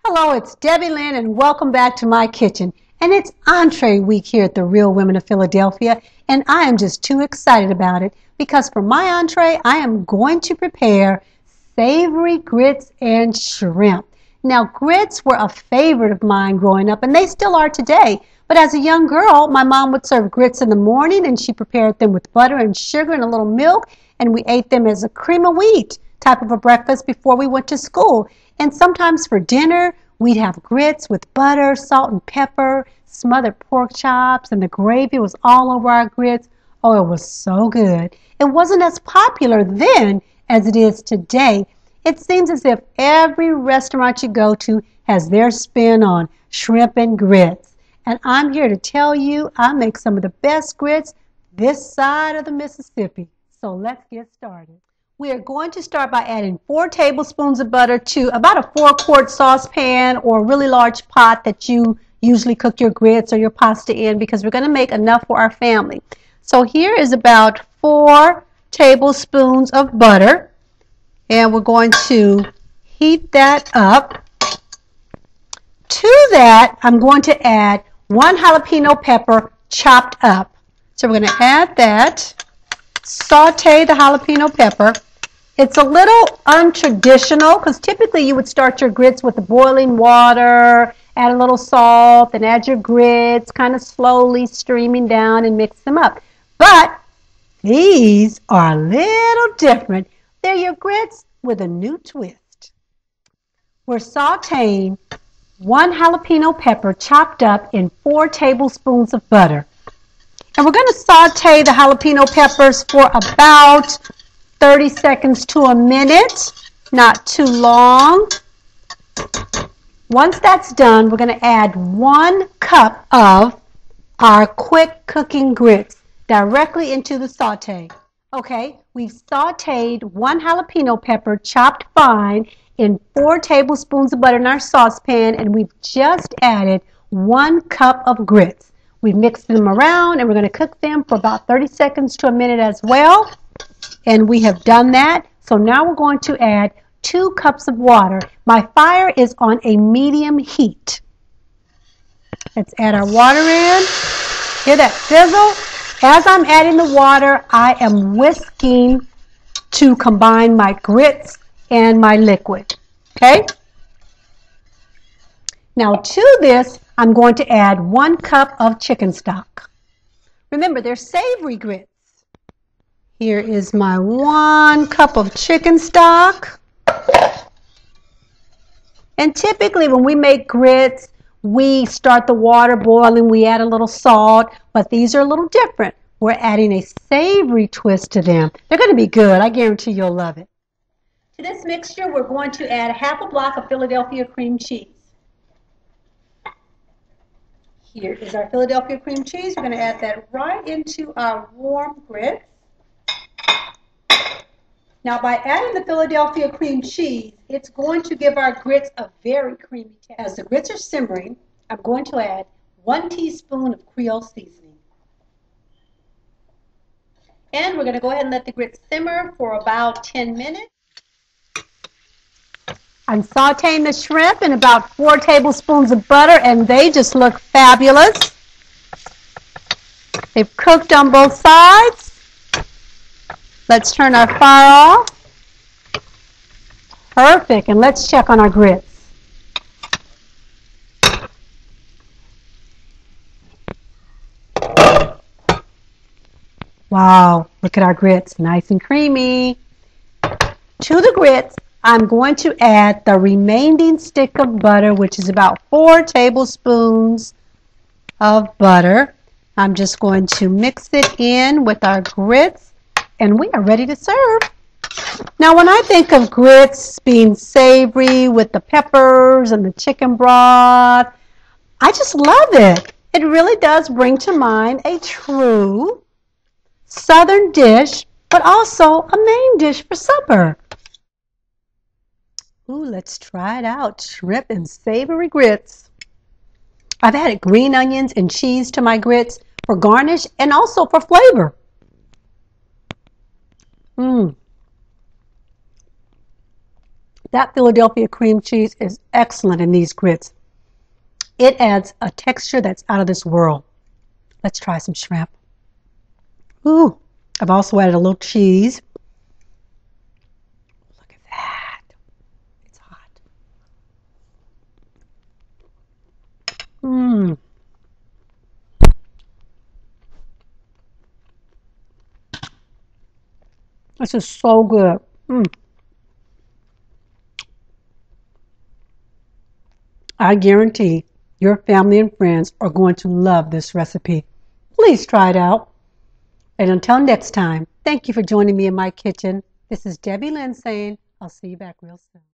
Hello, it's Debbie Lynn and welcome back to my kitchen. And it's entree week here at the Real Women of Philadelphia, and I am just too excited about it because for my entree, I am going to prepare savory grits and shrimp. Now, grits were a favorite of mine growing up, and they still are today. But as a young girl, my mom would serve grits in the morning, and she prepared them with butter and sugar and a little milk, and we ate them as a cream of wheat type of a breakfast before we went to school. And sometimes for dinner, we'd have grits with butter, salt, and pepper, smothered pork chops, and the gravy was all over our grits. Oh, it was so good. It wasn't as popular then as it is today. It seems as if every restaurant you go to has their spin on shrimp and grits. And I'm here to tell you I make some of the best grits this side of the Mississippi. So let's get started. We are going to start by adding 4 tablespoons of butter to about a 4-quart saucepan or a really large pot that you usually cook your grits or your pasta in because we're going to make enough for our family. So here is about 4 tablespoons of butter, and we're going to heat that up. To that, I'm going to add 1 jalapeno pepper chopped up. So we're going to add that, saute the jalapeno pepper. It's a little untraditional because typically you would start your grits with the boiling water, add a little salt, and add your grits kind of slowly streaming down and mix them up. But these are a little different. They're your grits with a new twist. We're sauteing 1 jalapeno pepper chopped up in 4 tablespoons of butter. And we're going to saute the jalapeno peppers for about 30 seconds to a minute, not too long. Once that's done, we're going to add 1 cup of our quick cooking grits directly into the saute. Okay, we've sauteed 1 jalapeno pepper chopped fine in 4 tablespoons of butter in our saucepan, and we've just added 1 cup of grits. We've mixed them around, and we're going to cook them for about 30 seconds to a minute as well. And we have done that. So now we're going to add 2 cups of water. My fire is on a medium heat. Let's add our water in. Hear that sizzle? As I'm adding the water, I am whisking to combine my grits and my liquid. Okay? Now to this, I'm going to add 1 cup of chicken stock. Remember, they're savory grits. Here is my 1 cup of chicken stock. And typically when we make grits, we start the water boiling, we add a little salt, but these are a little different. We're adding a savory twist to them. They're going to be good. I guarantee you'll love it. To this mixture, we're going to add half a block of Philadelphia cream cheese. Here is our Philadelphia cream cheese. We're going to add that right into our warm grits. Now, by adding the Philadelphia cream cheese, it's going to give our grits a very creamy taste. As the grits are simmering, I'm going to add 1 teaspoon of Creole seasoning. And we're going to go ahead and let the grits simmer for about 10 minutes. I'm sauteing the shrimp in about 4 tablespoons of butter, and they just look fabulous. They've cooked on both sides. Let's turn our fire off. Perfect. And let's check on our grits. Wow, look at our grits, nice and creamy. To the grits, I'm going to add the remaining stick of butter, which is about 4 tablespoons of butter. I'm just going to mix it in with our grits. And we are ready to serve. Now, when I think of grits being savory with the peppers and the chicken broth, I just love it. It really does bring to mind a true Southern dish, but also a main dish for supper. Ooh, let's try it out. Shrimp and savory grits. I've added green onions and cheese to my grits for garnish and also for flavor. That Philadelphia cream cheese is excellent in these grits. It adds a texture that's out of this world. Let's try some shrimp. Ooh, I've also added a little cheese. Look at that. It's hot. Mmm. This is so good. I guarantee your family and friends are going to love this recipe. Please try it out. And until next time, thank you for joining me in my kitchen. This is Debbie Lynn saying, I'll see you back real soon.